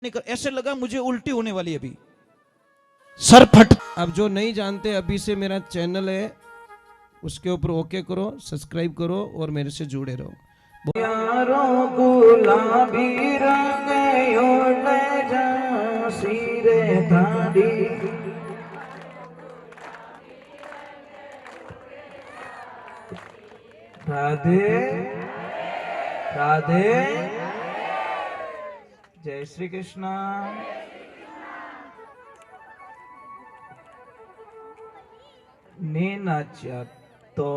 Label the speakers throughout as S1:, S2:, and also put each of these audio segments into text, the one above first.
S1: ऐसे लगा मुझे उल्टी होने वाली अभी सर फट।
S2: अब जो नहीं जानते अभी से मेरा चैनल है उसके ऊपर ओके करो, सब्सक्राइब करो और मेरे से जुड़े रहो।
S1: यारो गुलाबी रंग ओढ़े झांसी रे धाड़ी, राधे राधे जय श्री कृष्ण। ने नाचा तो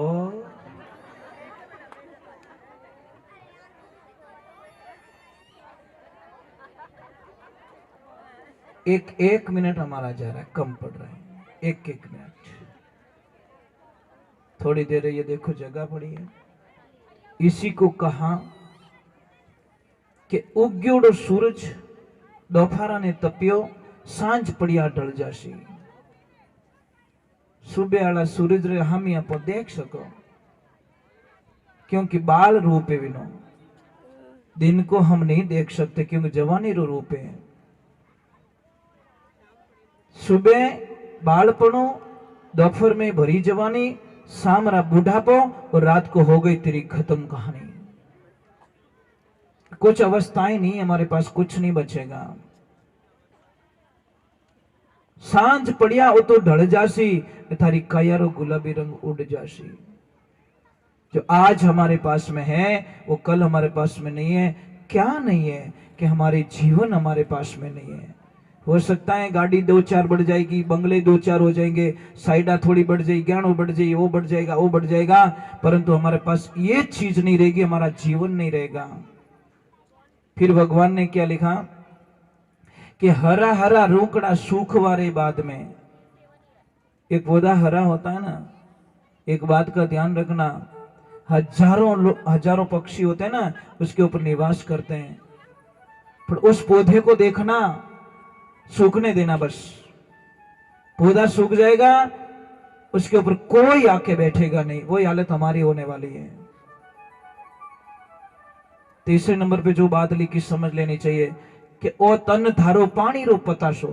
S1: एक मिनट हमारा जा रहा है, कम पड़ रहा है, एक मिनट। थोड़ी देर ये देखो जगह पड़ी है। इसी को कहा कि उग्योड़ो सूरज दोपहरा ने तपियो सांझ पड़िया ढल जासी। सुबह वाला सूरज रे हम यहाँ पर देख सको क्योंकि बाल रूप है विनो, दिन को हम नहीं देख सकते क्योंकि जवानी रो रूप है। सुबह बालपणो, दोपहर में भरी जवानी, शाम रा बुढ़ापो और रात को हो गई तेरी खत्म कहानी। कुछ अवस्थाएं नहीं, हमारे पास कुछ नहीं बचेगा। सांझ पड़िया वो तो ढल जासी, थारी कायारो गुलाबी रंग उड़ जासी। जो आज हमारे पास में है वो कल हमारे पास में नहीं है। क्या नहीं है कि हमारे जीवन हमारे पास में नहीं है। हो सकता है गाड़ी 2-4 बढ़ जाएगी, बंगले 2-4 हो जाएंगे, साइडा थोड़ी बढ़ जाएगी, ज्ञान बढ़ जाएगी, वो बढ़ जाएगा, वो बढ़ जाएगा, परंतु हमारे पास ये चीज नहीं रहेगी, हमारा जीवन नहीं रहेगा। फिर भगवान ने क्या लिखा कि हरा हरा रोकड़ा सूख वारे बाद में। एक पौधा हरा होता है ना, एक बात का ध्यान रखना, हजारों पक्षी होते हैं ना उसके ऊपर निवास करते हैं, पर उस पौधे को देखना, सूखने देना बस। पौधा सूख जाएगा, उसके ऊपर कोई आके बैठेगा नहीं। वही हालत हमारी होने वाली है। तीसरे नंबर पे जो बात लिखी समझ लेनी चाहिए कि ओ तन धारो पानी रो पतासो।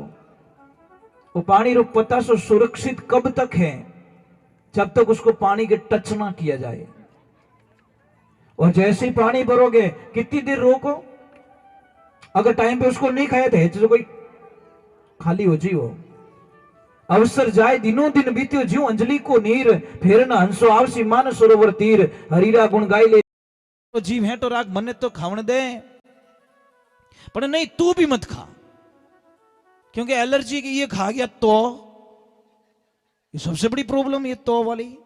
S1: वो पानी रो पतासो सुरक्षित कब तक है? जब तक उसको पानी के टच ना किया जाए। और जैसे ही पानी भरोगे कितनी देर रोको, अगर टाइम पे उसको नहीं खाया तो कोई खाली हो जी। वो अवसर जाए दिनों दिन बीत्यो जीव अंजलि को नीर, फेर न हंसो आवसी मान सरोवर तीर, हरीरा गुण गाय ले। तो जीव है तो राग मन्ने तो खावन दे, पर नहीं तू भी मत खा, क्योंकि एलर्जी की ये खा गया तो ये सबसे बड़ी प्रॉब्लम, ये तो वाली।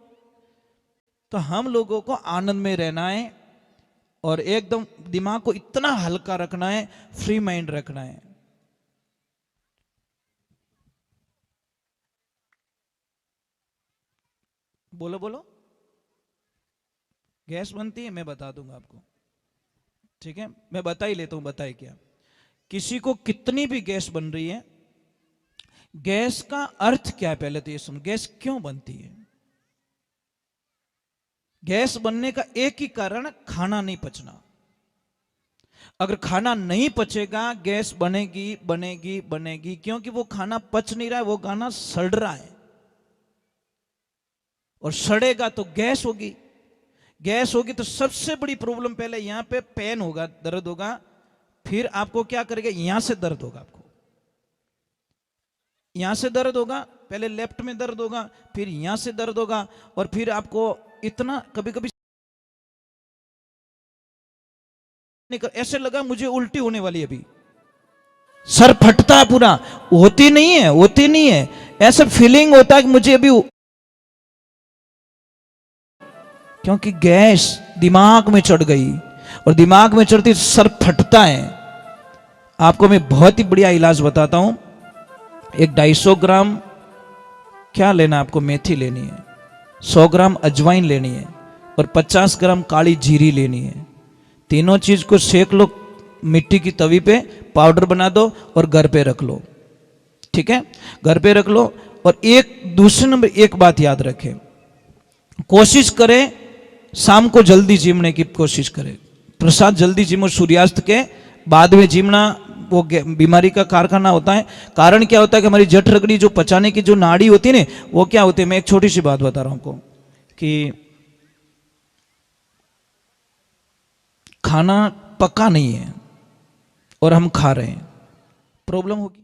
S1: तो हम लोगों को आनंद में रहना है और एकदम दिमाग को इतना हल्का रखना है, फ्री माइंड रखना है। बोलो बोलो। गैस बनती है, मैं बता दूंगा आपको, ठीक है? मैं बता ही लेता हूं। बताए क्या, किसी को कितनी भी गैस बन रही है, गैस का अर्थ क्या है पहले तो ये समझ। गैस क्यों बनती है? गैस बनने का एक ही कारण, खाना नहीं पचना। अगर खाना नहीं पचेगा गैस बनेगी बनेगी बनेगी, क्योंकि वो खाना पच नहीं रहा है, वो खाना सड़ रहा है, और सड़ेगा तो गैस होगी। गैस होगी तो सबसे बड़ी प्रॉब्लम पहले यहां पे पेन होगा, दर्द होगा, फिर आपको क्या करेगा, यहां से दर्द होगा, आपको यहां से दर्द होगा, पहले लेफ्ट में दर्द होगा, फिर यहां से दर्द होगा, और फिर आपको इतना कभी कभी ऐसे लगा मुझे उल्टी होने वाली अभी, सर फटता है पूरा। होती नहीं है, होती नहीं है, ऐसा फीलिंग होता है कि मुझे अभी, क्योंकि गैस दिमाग में चढ़ गई, और दिमाग में चढ़ती सर फटता है। आपको मैं बहुत ही बढ़िया इलाज बताता हूं। एक 250 ग्राम क्या लेना, आपको मेथी लेनी है, 100 ग्राम अजवाइन लेनी है, और 50 ग्राम काली जीरी लेनी है। तीनों चीज को सेक लो मिट्टी की तवी पे, पाउडर बना दो और घर पे रख लो, ठीक है? घर पे रख लो। और एक दूसरे नंबर एक बात याद रखें, कोशिश करें शाम को जल्दी जिमने की कोशिश करें। प्रसाद जल्दी जिमो, सूर्यास्त के बाद में जिमना वो बीमारी का कारखाना होता है। कारण क्या होता है कि हमारी जठ रगड़ी जो पचाने की जो नाड़ी होती है ना, वो क्या होती है, मैं एक छोटी सी बात बता रहा हूं आपको कि खाना पका नहीं है और हम खा रहे हैं, प्रॉब्लम होगी।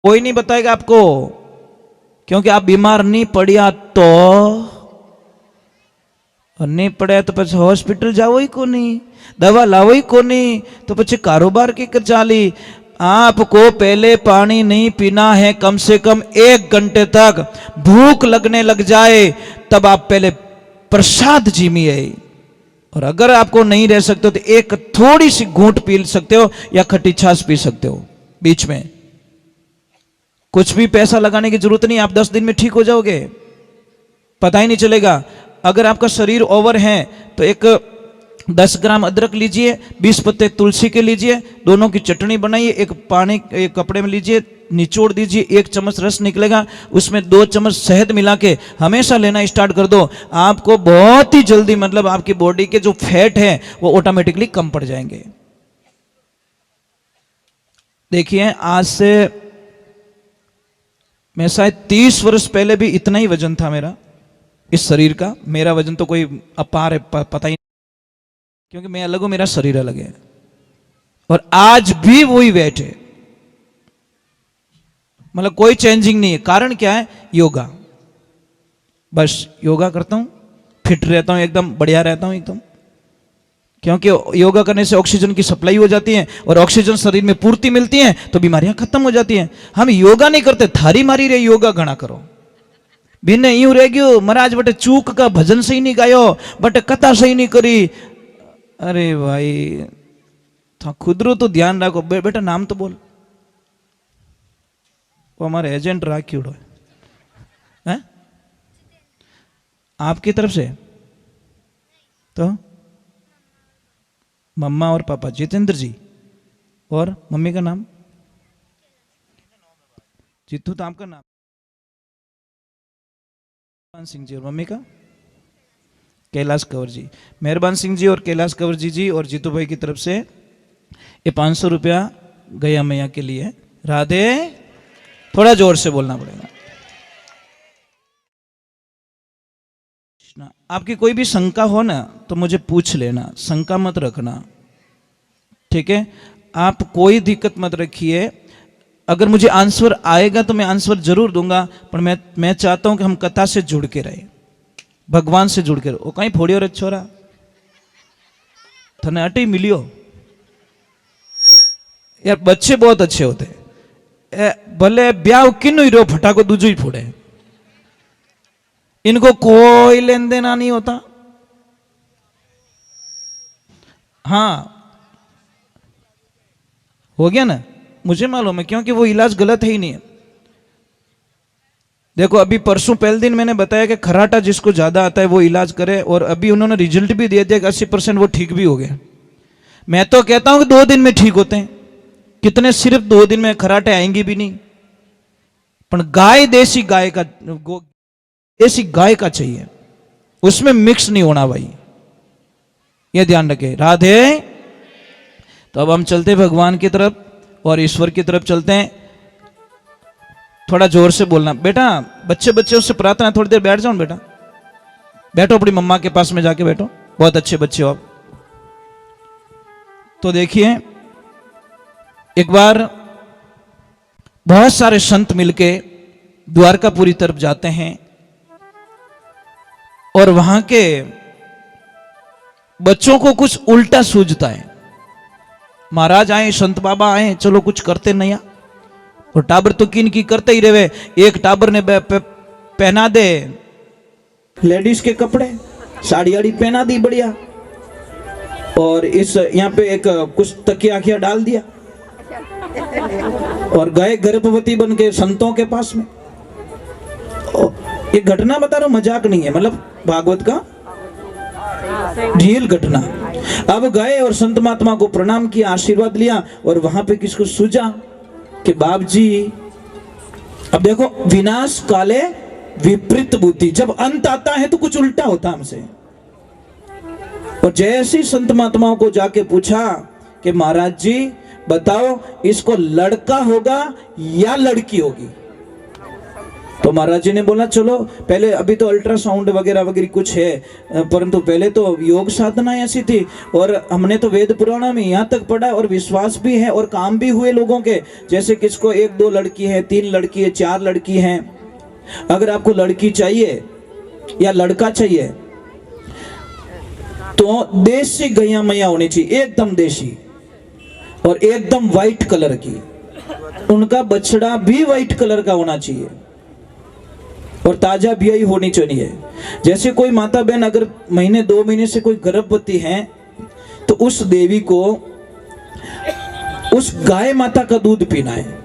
S1: कोई नहीं बताएगा आपको, क्योंकि आप बीमार नहीं पड़िया तो, और नहीं पड़े तो પછી હોસ્પિટલ જાવો ही को नहीं, दवा लावो ही को नहीं, तो પછી कारोबार की कर चाली। आपको पहले पानी नहीं पीना है, कम से कम 1 घंटे तक भूख लगने लग जाए तब आप पहले प्रसाद जीमिए। और अगर आपको नहीं रह सकते तो एक थोड़ी सी घूंट पी सकते हो या खट्टी छाछ पी सकते हो बीच में। कुछ भी पैसा लगाने की जरूरत नहीं, आप 10 दिन में ठीक हो जाओगे, पता ही नहीं चलेगा। अगर आपका शरीर ओवर है तो एक 10 ग्राम अदरक लीजिए, 20 पत्ते तुलसी के लीजिए, दोनों की चटनी बनाइए, एक पानी एक कपड़े में लीजिए, निचोड़ दीजिए, 1 चम्मच रस निकलेगा, उसमें 2 चम्मच शहद मिला के हमेशा लेना स्टार्ट कर दो। आपको बहुत ही जल्दी मतलब आपकी बॉडी के जो फैट है वो ऑटोमेटिकली कम पड़ जाएंगे। देखिए आज से मैं शायद 30 वर्ष पहले भी इतना ही वजन था मेरा, इस शरीर का। मेरा वजन तो कोई अपार है, पता ही नहीं, क्योंकि मैं अलग हूं, मेरा शरीर अलग है। और आज भी वही वेट है, मतलब कोई चेंजिंग नहीं है। कारण क्या है? योगा। बस योगा करता हूं, फिट रहता हूं, एकदम बढ़िया रहता हूं एकदम। क्योंकि योगा करने से ऑक्सीजन की सप्लाई हो जाती है, और ऑक्सीजन शरीर में पूर्ति मिलती है तो बीमारियां खत्म हो जाती हैं। हम योगा नहीं करते, थारी मारी रे योगा घना करो। बिन यूं रह गयो महाराज, बटे चूक का भजन सही नहीं गायो, बटे कथा सही नहीं करी। अरे भाई खुदरो तो ध्यान रखो। बेटा नाम तो बोल, वो हमारे एजेंट राखीड़ो है आपकी तरफ से। तो मम्मा और पापा जितेंद्र जी, और मम्मी का नाम जीतू, तो आपका नाम मेहरबान सिंह जी, और मम्मी का कैलाश कंवर जी। मेहरबान सिंह जी और कैलाश कंवर जी और जीतू भाई की तरफ से ये 500 रुपया गया मैया के लिए। राधे, थोड़ा जोर से बोलना पड़ेगा। आपकी कोई भी शंका हो ना तो मुझे पूछ लेना, शंका मत रखना, ठीक है? आप कोई दिक्कत मत रखिए। अगर मुझे आंसर आएगा तो मैं आंसर जरूर दूंगा, पर मैं चाहता हूं कि हम कथा से जुड़ के रहे, भगवान से जुड़ के रहे। वो कहीं फोड़ियो रे छोरा, थने अटी मिलियो यार। बच्चे बहुत अच्छे होते, भले ब्याह किन्नु ही रो, फटाको दूजो ही फोड़े, इनको कोई लेन देना नहीं होता। हाँ हो गया ना, मुझे मालूम है, क्योंकि वो इलाज गलत है ही नहीं है। देखो अभी परसों पहले दिन मैंने बताया कि खराटा जिसको ज्यादा आता है वो इलाज करे, और अभी उन्होंने रिजल्ट भी दिया था कि 80% वो ठीक भी हो गए। मैं तो कहता हूं कि 2 दिन में ठीक होते हैं। कितने सिर्फ 2 दिन में खराटे आएंगे भी नहीं। पर गाय देसी गाय का, देसी गाय का चाहिए, उसमें मिक्स नहीं होना भाई, ये ध्यान रखे। राधे। तो अब हम चलते भगवान की तरफ और ईश्वर की तरफ चलते हैं। थोड़ा जोर से बोलना बेटा। बच्चे बच्चे उससे प्रार्थना, थोड़ी देर बैठ जाओ बेटा, बैठो अपनी मम्मा के पास में जाके बैठो, बहुत अच्छे बच्चे हो आप। तो देखिए एक बार बहुत सारे संत मिलके द्वारकापुरी तरफ जाते हैं, और वहां के बच्चों को कुछ उल्टा सूझता है। महाराज आए, संत बाबा आए, चलो कुछ करते नया। और टाबर तो किन की करते ही रहे। एक टाबर ने पहना दे लेडीज के कपड़े, साड़ी आड़ी पहना दी बढ़िया, और इस यहाँ पे एक कुछ तकिया आखिया डाल दिया, और गए गर्भवती बन के संतों के पास में। ये घटना बता रहा हूं, मजाक नहीं है, मतलब भागवत का रियल घटना। अब गए और संत महात्मा को प्रणाम किया, आशीर्वाद लिया, और वहां पे किसको सूझा कि बाप जी, अब देखो, विनाश काले विपरीत बुद्धि, जब अंत आता है तो कुछ उल्टा होता हमसे। और जैसे ही संत महात्माओं को जाके पूछा कि महाराज जी बताओ, इसको लड़का होगा या लड़की होगी? तो महाराज जी ने बोला चलो पहले, अभी तो अल्ट्रासाउंड वगैरह वगैरह कुछ है, परंतु पहले तो योग साधना ऐसी थी, और हमने तो वेद पुराण में यहाँ तक पढ़ा, और विश्वास भी है और काम भी हुए लोगों के, जैसे किसको 1-2 लड़की है, 3 लड़की है, 4 लड़की हैं। अगर आपको लड़की चाहिए या लड़का चाहिए तो देसी गैया मैया होनी चाहिए, एकदम देसी और एकदम व्हाइट कलर की, उनका बछड़ा भी व्हाइट कलर का होना चाहिए और ताजा ब्याई होनी चाहिए। जैसे कोई माता बहन अगर महीने 2 महीने से कोई गर्भवती है तो उस देवी को उस गाय माता का दूध पीना है।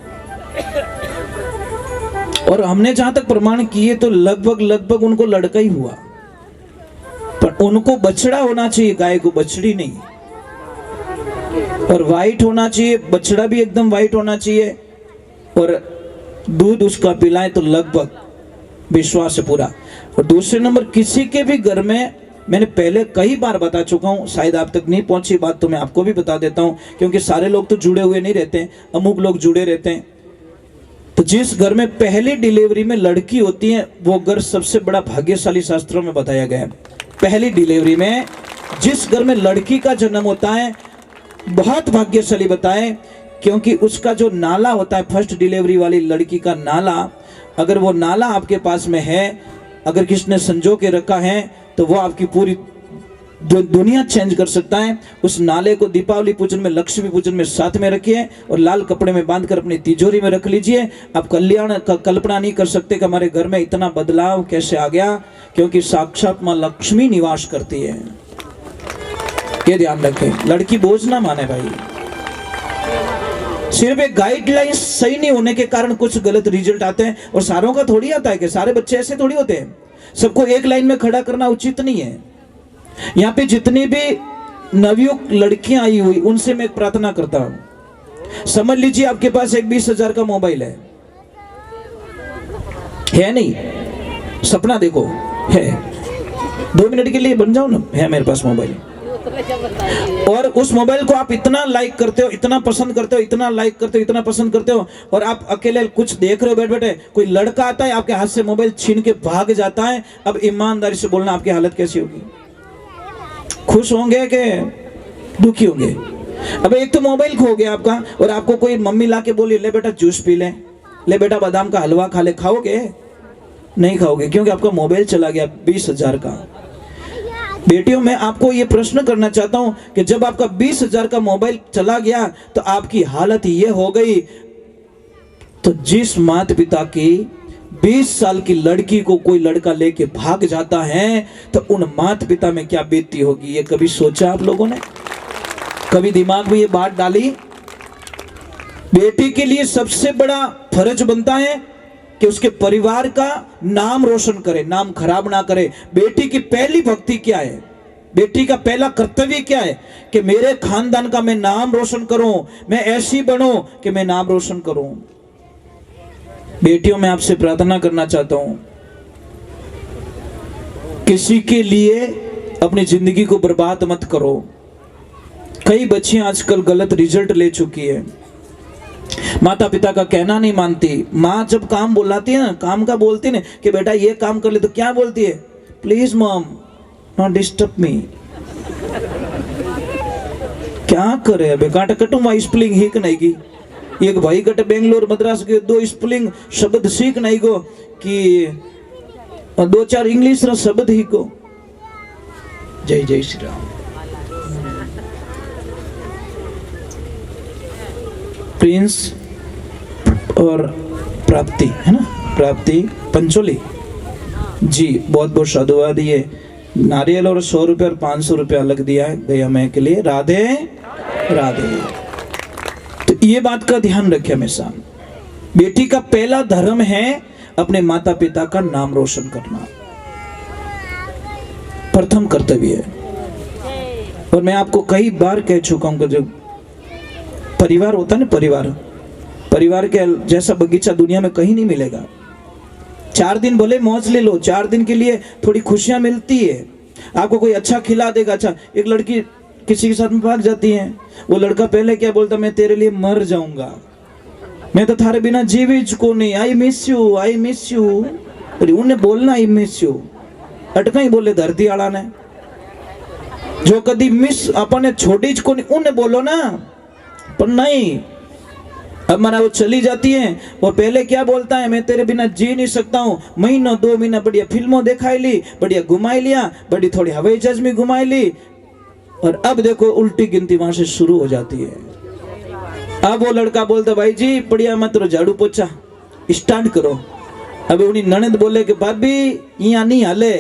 S1: और हमने जहां तक प्रमाण किए तो लगभग उनको लड़का ही हुआ, पर उनको बछड़ा होना चाहिए, गाय को बछड़ी नहीं, और व्हाइट होना चाहिए, बछड़ा भी एकदम व्हाइट होना चाहिए, और दूध उसका पिलाएं तो लगभग विश्वास से पूरा। और दूसरे नंबर, किसी के भी घर में, मैंने पहले कई बार बता चुका हूं, शायद आप तक नहीं पहुंची बात, तो मैं आपको भी बता देता हूं, क्योंकि सारे लोग तो जुड़े हुए नहीं रहते हैं, अमुक लोग जुड़े रहते हैं। तो जिस घर में पहली डिलीवरी में लड़की होती है वो घर सबसे बड़ा भाग्यशाली, शास्त्रों में बताया गया है। पहली डिलीवरी में जिस घर में लड़की का जन्म होता है बहुत भाग्यशाली बताए, क्योंकि उसका जो नाला होता है, फर्स्ट डिलीवरी वाली लड़की का नाला, अगर वो नाला आपके पास में है, अगर किसने संजो के रखा है, तो वो आपकी पूरी दुनिया चेंज कर सकता है। उस नाले को दीपावली पूजन में, लक्ष्मी पूजन में साथ में रखिए और लाल कपड़े में बांधकर अपनी तिजोरी में रख लीजिए। आप कल्याण का कल्पना नहीं कर सकते कि हमारे घर में इतना बदलाव कैसे आ गया, क्योंकि साक्षात मां लक्ष्मी निवास करती है। ये ध्यान रखें, लड़की बोझ ना माने भाई। सिर्फ एक गाइडलाइन सही नहीं होने के कारण कुछ गलत रिजल्ट आते हैं, और सारों का थोड़ी आता है कि सारे बच्चे ऐसे थोड़ी होते हैं। सबको एक लाइन में खड़ा करना उचित नहीं है। यहाँ पे जितनी भी नवयुक्त लड़कियां आई हुई, उनसे मैं एक प्रार्थना करता हूं, समझ लीजिए आपके पास एक 20,000 का मोबाइल है नहीं? सपना देखो है, 2 मिनट के लिए बन जाओ ना, है मेरे पास मोबाइल, और उस मोबाइल को आप इतना लाइक करते हो, इतना पसंद करते हो, इतना लाइक करते हो, इतना पसंद करते हो, और आप अकेले कुछ देख रहे हो बैठ बैठे, कोई लड़का आता है आपके हाथ से मोबाइल छीन के भाग जाता है। अब ईमानदारी से बोलना, आपकी हालत कैसी होगी? खुश होंगे कि दुखी होंगे? अब एक तो मोबाइल खो गया आपका, और आपको कोई मम्मी लाके बोली ले बेटा जूस पी ले, ले बेटा बादाम का हलवा खा ले, खाओगे? नहीं खाओगे, क्योंकि आपका मोबाइल चला गया 20,000 का। बेटियों, मैं आपको ये प्रश्न करना चाहता हूं कि जब आपका 20,000 का मोबाइल चला गया तो आपकी हालत ये हो गई, तो जिस माता पिता की 20 साल की लड़की को कोई लड़का लेके भाग जाता है, तो उन माता पिता में क्या बीतती होगी, ये कभी सोचा आप लोगों ने? कभी दिमाग में ये बात डाली? बेटी के लिए सबसे बड़ा फर्ज बनता है कि उसके परिवार का नाम रोशन करे, नाम खराब ना करे। बेटी की पहली भक्ति क्या है? बेटी का पहला कर्तव्य क्या है? कि मेरे खानदान का मैं नाम रोशन करूं, मैं ऐसी बनूं कि मैं नाम रोशन करूं। बेटियों, मैं आपसे प्रार्थना करना चाहता हूं, किसी के लिए अपनी जिंदगी को बर्बाद मत करो। कई बच्चियां आजकल गलत रिजल्ट ले चुकी है, माता पिता का कहना नहीं मानती। माँ जब काम बुलाती है ना, काम का बोलती ना कि बेटा ये काम कर ले, तो क्या बोलती है? Please mom not disturb me. क्या करे बेकाट कटू माँ स्पेलिंग हिक नहीं की, एक भाई कट बेंगलोर मद्रास के 2 स्पेलिंग शब्द सीख नहीं को कि 2-4 इंग्लिश रा शब्द ही को। जय जय श्री राम। प्रिंस और प्राप्ति है ना, प्राप्ति पंचोली जी, बहुत बहुत साधुवाद। ये नारियल और 100 रुपये और 500 रुपये अलग दिया है गया मैं के लिए। राधे राधे। तो ये बात का ध्यान रखें हमेशा, बेटी का पहला धर्म है अपने माता पिता का नाम रोशन करना, प्रथम कर्तव्य है। और मैं आपको कई बार कह चुका हूं कि जो परिवार होता है ना, परिवार के जैसा बगीचा दुनिया में कहीं नहीं मिलेगा। 4 दिन भले मौज ले लो, 4 दिन के लिए थोड़ी खुशियां मिलती है, आपको कोई अच्छा खिला देगा। अच्छा, एक लड़की किसी के साथ में भाग जाती है, वो लड़का पहले क्या बोलता, मैं तेरे लिए मर जाऊंगा, मैं तो थारे बिना जीवी को नहीं, I miss you, I miss you. अरे उन्हें बोलना आई मिस यू, अटका ही बोले धरती आला ने, जो कदी मिस अपने छोड़ी को नहीं उन्हें बोलो ना, पर नहीं। अब माना वो चली जाती है, वो पहले क्या बोलता है, मैं तेरे बिना जी नहीं सकता हूँ। महीनों 2 महीना बढ़िया फिल्मों दिखाई ली, बढ़िया घुमाई लिया, बड़ी थोड़ी हवाई जहाज में घुमाई ली, और अब देखो उल्टी गिनती वहां से शुरू हो जाती है। अब वो लड़का बोलता, भाई जी बढ़िया मत रो, झाड़ू पोछा स्टार्ट करो। अब उन्हीं ननद बोले कि भाभी यहाँ नहीं हाले,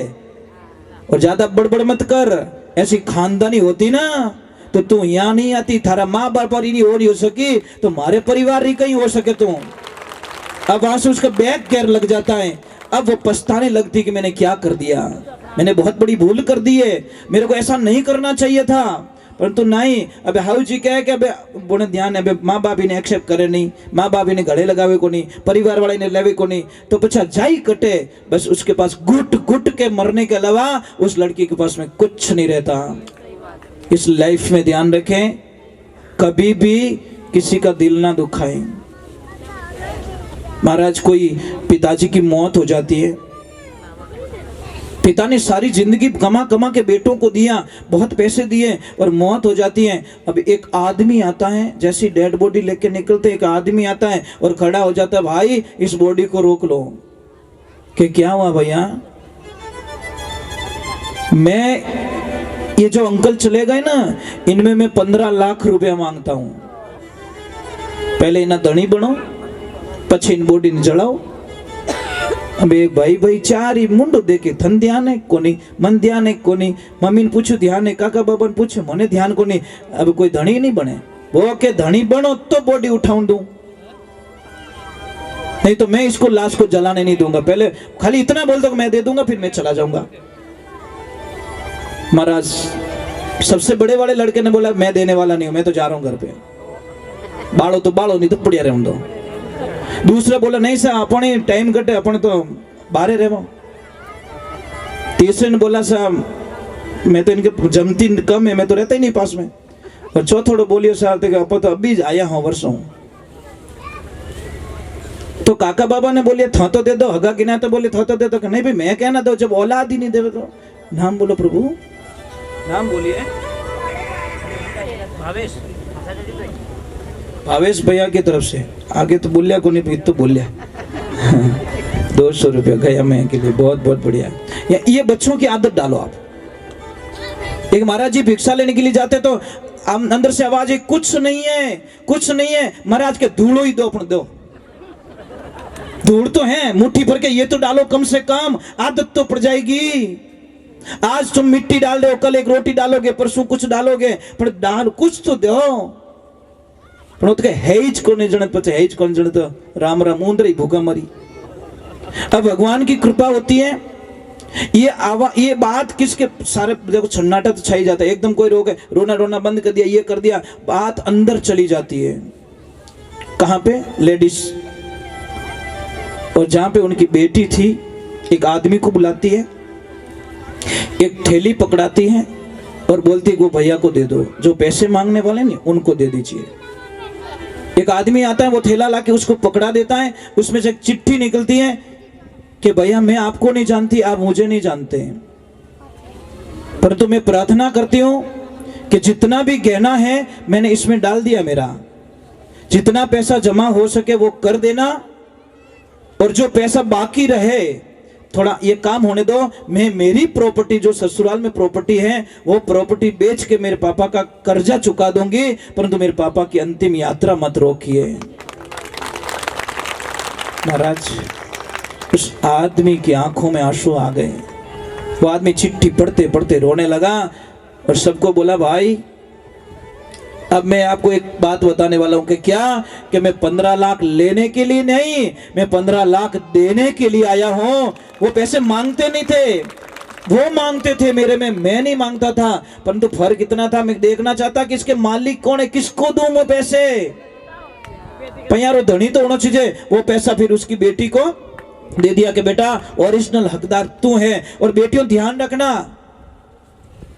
S1: और ज्यादा बड़बड़ मत कर, ऐसी खानदानी होती ना तो तू यहाँ नहीं आती, थारा माँ बाप पर ही नहीं हो सकी तो हमारे परिवार ही कहीं हो सके तू। अब वहां से उसका बैक गेयर लग जाता है। अब वो पछताने लगती कि मैंने क्या कर दिया, मैंने बहुत बड़ी भूल कर दी है, मेरे को ऐसा नहीं करना चाहिए था, परंतु नहीं। अब हाउ जी कहे कि अबे बोने ध्यान है, माँ बाप ने एक्सेप्ट करे नहीं, माँ बाप ने गले लगावे को नहीं, परिवार वाले ने लेवे को नहीं, तो पछा जाई कटे, बस उसके पास घुट घुट के मरने के अलावा उस लड़की के पास में कुछ नहीं रहता। इस लाइफ में ध्यान रखें, कभी भी किसी का दिल ना दुखाएं। महाराज, कोई पिताजी की मौत हो जाती है, पिता ने सारी जिंदगी कमा कमा के बेटों को दिया, बहुत पैसे दिए, और मौत हो जाती है। अब एक आदमी आता है, जैसी डेड बॉडी लेके निकलते एक आदमी आता है और खड़ा हो जाता है, भाई इस बॉडी को रोक लो। कि क्या हुआ भैया, मैं ये जो अंकल चले गए ना, इनमें मैं 15 लाख रुपया मांगता हूं, पहले इना धनी बनो, પછી इन बॉडी ने जलाओ। अब एक भाई चारी मुंडो देखे, थन ध्यान है कोनी, मन ध्यान है कोनी, मम्मी ने पूछू ध्यान है, काका बाबा ने पूछे, मने ध्यान कोनी। अब कोई धनी नहीं बने, वो के धनी बनो तो बॉडी उठाऊं दूं, नहीं तो मैं इसको लाश को जलाने नहीं दूंगा। पहले खाली इतना बोल दो मैं दे दूंगा, फिर मैं चला जाऊंगा। महाराज, सबसे बड़े वाले लड़के ने बोला, मैं देने वाला नहीं हूं, मैं तो जा रहा हूं घर पे, बाड़ो तो बाड़ो, नहीं तो पड़िया रहूं दो। दूसरा बोला, नहीं सर अपने टाइम कटे, अपने तो बाहर रहो। तीसरे ने बोला, साहब मैं तो इनके जमती कम है, मैं तो रहता ही नहीं पास में। और चौथोड़ो बोलियो, साहब आप तो अभी आया हूं वर्षों। तो काका बाबा ने बोलिए था तो दे दो, हगा गिना तो बोले था तो दे दो, नहीं भाई मैं कहना दो, जब औलाद ही नहीं देवे तो। नाम बोलो प्रभु, नाम बोलिए। भावेश भैया की तरफ से, आगे तो बोलिया को नहीं, तो बोलिया 200 रुपया गया मैं के लिए, बहुत बहुत बढ़िया। ये बच्चों की आदत डालो आप। एक महाराज जी भिक्षा लेने के लिए जाते तो अंदर से आवाज है, कुछ नहीं है, कुछ नहीं है। महाराज के धूलो ही दो, अपने दो, धूल तो है मुट्ठी भर के, ये तो डालो कम से कम, आदत तो पड़ जाएगी। आज तुम मिट्टी डाल रहे हो, कल एक रोटी डालोगे, परसों कुछ डालोगे, पर डाल कुछ तो दो। પણ તો કે હેજ કોને જણે, પછી હેજ કોને જણે તો राम राम ऊंदरी भूखा मरी। अब भगवान की कृपा होती है। ये बात किसके सारे देखो सन्नाटा तो छाई जाता है, एकदम कोई रोना रोना बंद कर दिया, ये कर दिया, बात अंदर चली जाती है। कहां पे? लेडीज। और जहां पे उनकी बेटी थी, एक आदमी को बुलाती है, एक थैली पकड़ाती है और बोलती है वो भैया को दे दो, जो पैसे मांगने वाले नहीं उनको दे दीजिए। एक आदमी आता है, वो थैला लाके उसको पकड़ा देता है, उसमें से एक चिट्ठी निकलती है कि भैया मैं आपको नहीं जानती, आप मुझे नहीं जानते, परंतु मैं प्रार्थना करती हूं कि जितना भी गहना है मैंने इसमें डाल दिया, मेरा जितना पैसा जमा हो सके वो कर देना, और जो पैसा बाकी रहे थोड़ा ये काम होने दो, मैं मेरी प्रॉपर्टी जो ससुराल में प्रॉपर्टी है वो प्रॉपर्टी बेच के मेरे पापा का कर्जा चुका दूंगी, परंतु मेरे पापा की अंतिम यात्रा मत रोकिए। महाराज, उस आदमी की आंखों में आंसू आ गए। वो आदमी चिट्ठी पढ़ते पढ़ते रोने लगा और सबको बोला, भाई अब मैं आपको एक बात बताने वाला हूं कि क्या, कि मैं 15 लाख लेने के लिए नहीं, मैं 15 लाख देने के लिए आया हूं। वो पैसे मांगते नहीं थे, वो मांगते थे मेरे में, मैं नहीं मांगता था। परंतु फर्क इतना था, मैं देखना चाहता कि इसके मालिक कौन है, किसको दूं मैं पैसे। यार धनी तो होना चाहिए। वो पैसा फिर उसकी बेटी को दे दिया कि बेटा ओरिजिनल हकदार तू है। और बेटियों ध्यान रखना,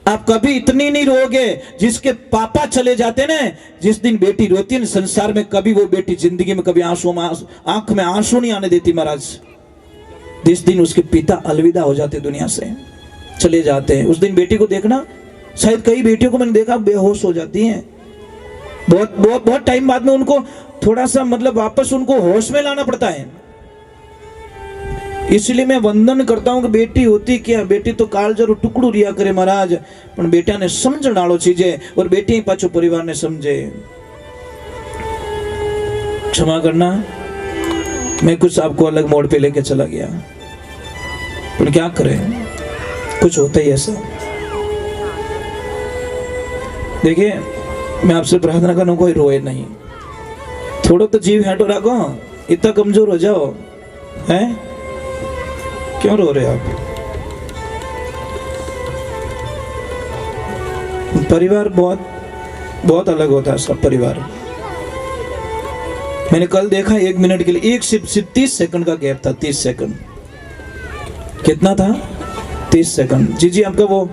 S1: आप कभी इतनी नहीं रोगे। जिसके पापा चले जाते ना, जिस दिन बेटी रोती है संसार में, कभी वो बेटी जिंदगी में कभी आंख में आंसू नहीं आने देती महाराज। जिस दिन उसके पिता अलविदा हो जाते, दुनिया से चले जाते हैं, उस दिन बेटी को देखना, शायद कई बेटियों को मैंने देखा बेहोश हो जाती हैं। बहुत बहुत बहुत टाइम बाद में उनको थोड़ा सा मतलब वापस उनको होश में लाना पड़ता है। इसलिए मैं वंदन करता हूं कि बेटी होती क्या, बेटी तो काळजारू टुकड़ू रिया करे महाराज, पण बेटा ने समझण वालो चीजे, और बेटी पाछो परिवार ने समझे। क्षमा करना, मैं कुछ आपको अलग मोड़ पे लेके चला गया, पर क्या करें, कुछ होता ही ऐसा। देखिए मैं आपसे प्रार्थना करूं, कोई रोए नहीं, थोड़ा तो जीव हैंटो रखो, इतना कमजोर हो जाओ हैं, क्यों रो रहे आप। परिवार बहुत बहुत अलग होता है सब परिवार। मैंने कल देखा 1 मिनट के लिए, एक सिर्फ 30 सेकंड का गैप था, 30 सेकंड। कितना था? 30 सेकंड। जी आपका वो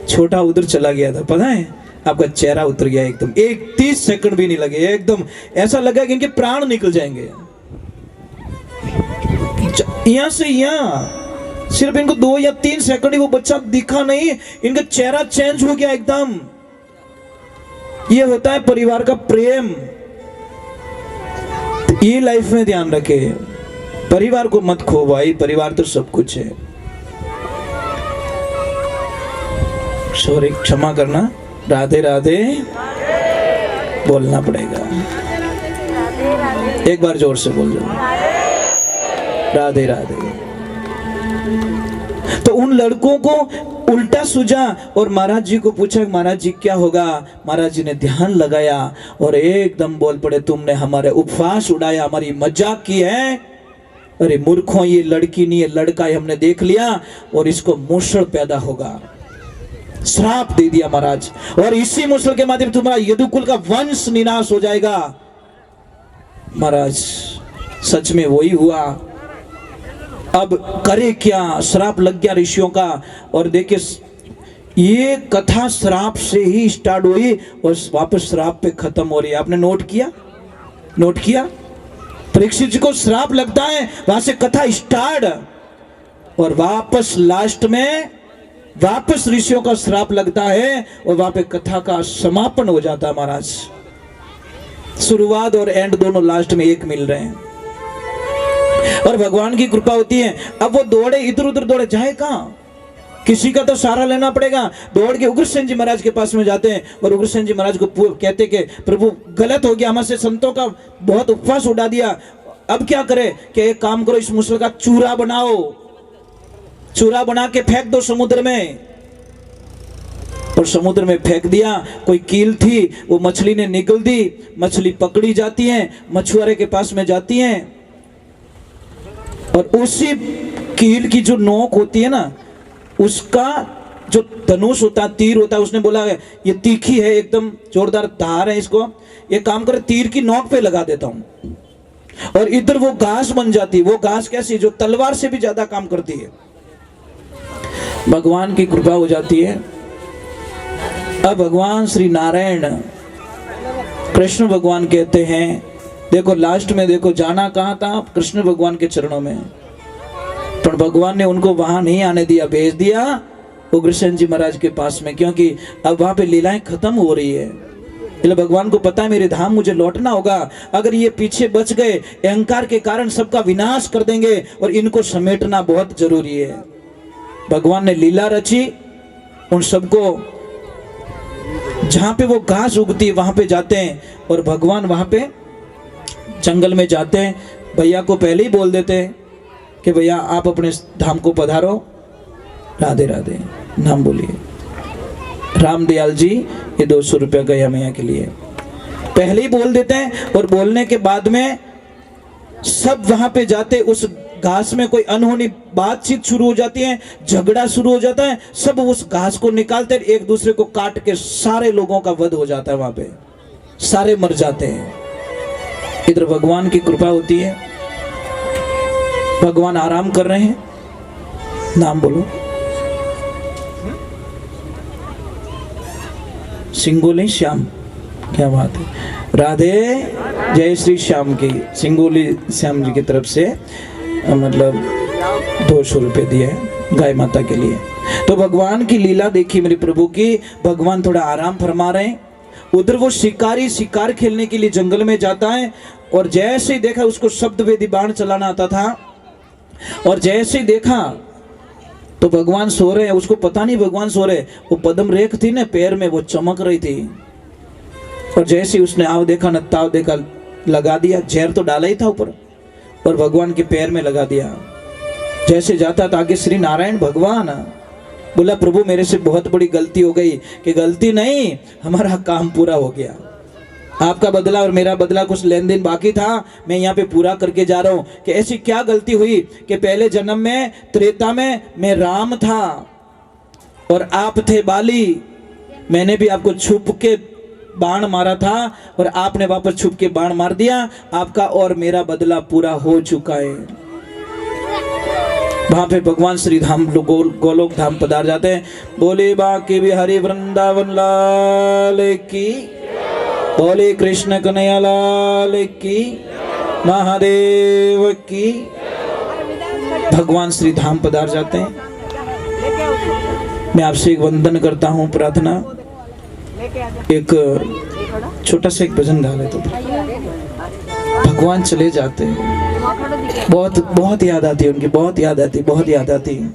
S1: छोटा उधर चला गया था, पता है, आपका चेहरा उतर गया एकदम। 30 सेकंड भी नहीं लगे, एकदम ऐसा लगा कि इनके प्राण निकल जाएंगे। यहां से यहां सिर्फ इनको 2 या 3 सेकंड ही वो बच्चा दिखा नहीं, इनका चेहरा चेंज हो गया एकदम। ये होता है परिवार का प्रेम। ये लाइफ में ध्यान रखे, परिवार को मत खो भाई, परिवार तो सब कुछ है। सॉरी, क्षमा करना, राधे राधे बोलना पड़ेगा। एक बार जोर से बोल दो, राधे राधे। तो उन लड़कों को उल्टा सूझा और महाराज जी को पूछा, महाराज जी क्या होगा। महाराज जी ने ध्यान लगाया और एकदम बोल पड़े, तुमने हमारे उपवास उड़ाया, हमारी मजाक की है। अरे मूर्खों, ये लड़की नहीं है, लड़का है, हमने देख लिया, और इसको मूषण पैदा होगा। श्राप दे दिया महाराज, और इसी मूषण के माध्यम तुम्हारा यदुकुल का वंश निनाश हो जाएगा। महाराज सच में वही हुआ। अब करे क्या, श्राप लग गया ऋषियों का। और देखिए ये कथा श्राप से ही स्टार्ट हुई और वापस श्राप पे खत्म हो रही है। आपने नोट किया? नोट किया? परीक्षित जी को श्राप लगता है, वहां से कथा स्टार्ट, और वापस लास्ट में वापस ऋषियों का श्राप लगता है, और वहां पे कथा का समापन हो जाता है महाराज। शुरुआत और एंड दोनों लास्ट में एक मिल रहे हैं, और भगवान की कृपा होती है। अब वो दौड़े इधर उधर, दौड़े जाए कहां, किसी का तो सहारा लेना पड़ेगा। दौड़ के उग्रसेन जी महाराज के पास में जाते हैं, और उग्रसेन जी महाराज को कहते कि प्रभु गलत हो गया, हमसे संतों का बहुत उपवास उड़ा दिया, अब क्या करे। कि एक काम करो, इस मूसल का चूरा बनाओ, चूरा बना के फेंक दो समुद्र में। और समुद्र में फेंक दिया। कोई कील थी, वो मछली ने निगल दी, मछली पकड़ी जाती है, मछुआरे के पास में जाती है, और उसी कील की जो नोक होती है ना, उसका जो धनुष होता है, तीर होता है, उसने बोला ये तीखी है, एकदम जोरदार धार है, इसको ये काम करे तीर की नोक पे लगा देता हूं, और इधर वो घास बन जाती है। वो घास कैसी, जो तलवार से भी ज्यादा काम करती है। भगवान की कृपा हो जाती है। अब भगवान श्री नारायण कृष्ण भगवान कहते हैं, देखो लास्ट में देखो जाना कहां था, कृष्ण भगवान के चरणों में, पर भगवान ने उनको वहां नहीं आने दिया, भेज दिया उग्रसेन जी महाराज के पास में, क्योंकि अब वहां पे लीलाएं खत्म हो रही है। इसलिए भगवान को पता है मेरे धाम मुझे लौटना होगा। अगर ये पीछे बच गए, अहंकार के कारण सबका विनाश कर देंगे, और इनको समेटना बहुत जरूरी है। भगवान ने लीला रची, उन सबको जहां पे वो घास उगती है वहां पे जाते हैं, और भगवान वहां पे जंगल में जाते हैं। भैया को पहले ही बोल देते हैं कि भैया आप अपने धाम को पधारो, राधे राधे नाम बोलिए। रामदयाल जी ये 200 रुपया गया मैया के लिए, पहले ही बोल देते हैं। और बोलने के बाद में सब वहां पे जाते, उस घास में कोई अनहोनी बातचीत शुरू हो जाती है, झगड़ा शुरू हो जाता है, सब उस घास को निकालते हैं, एक दूसरे को काट के सारे लोगों का वध हो जाता है, वहां पे सारे मर जाते हैं। इधर भगवान की कृपा होती है, भगवान आराम कर रहे हैं, नाम बोलो, सिंगोली श्याम, क्या बात है, राधे जय श्री श्याम की, सिंगोली श्याम जी की तरफ से मतलब 200 रुपये दिए गाय माता के लिए। तो भगवान की लीला देखी मेरे प्रभु की, भगवान थोड़ा आराम फरमा रहे हैं। उधर वो शिकारी शिकार खेलने के लिए जंगल में जाता है, और जैसे ही देखा उसको शब्द वेदी बाण चलाना आता था, और जैसे ही देखा तो भगवान सो रहे हैं, उसको पता नहीं भगवान सो रहे, वो पद्म रेख थी ना पैर में, वो चमक रही थी, और जैसे ही उसने आव देखा न ताव देखा, लगा दिया, जहर तो डाला ही था ऊपर, और भगवान के पैर में लगा दिया। जैसे जाता था आगे श्री नारायण भगवान बोला, प्रभु मेरे से बहुत बड़ी गलती हो गई, कि गलती नहीं, हमारा काम पूरा हो गया, आपका बदला और मेरा बदला कुछ लेन देन बाकी था, मैं यहाँ पे पूरा करके जा रहा हूँ। कि ऐसी क्या गलती हुई कि पहले जन्म में त्रेता में मैं राम था और आप थे बाली, मैंने भी आपको छुप के बाण मारा था और आपने वापस छुप के बाण मार दिया, आपका और मेरा बदला पूरा हो चुका है। वहां पे भगवान श्री धाम गोलोक धाम पधार जाते हैं। बोले बाके बिहारी वृंदावन लाल की, बोले कृष्ण कन्हैया लाल की, महादेव की। भगवान श्री धाम पधार जाते हैं। मैं आपसे एक वंदन करता हूँ, प्रार्थना, एक छोटा सा एक भजन गा लेते, भगवान चले जाते हैं, बहुत बहुत याद आती है उनकी, बहुत याद आती, बहुत याद आती है।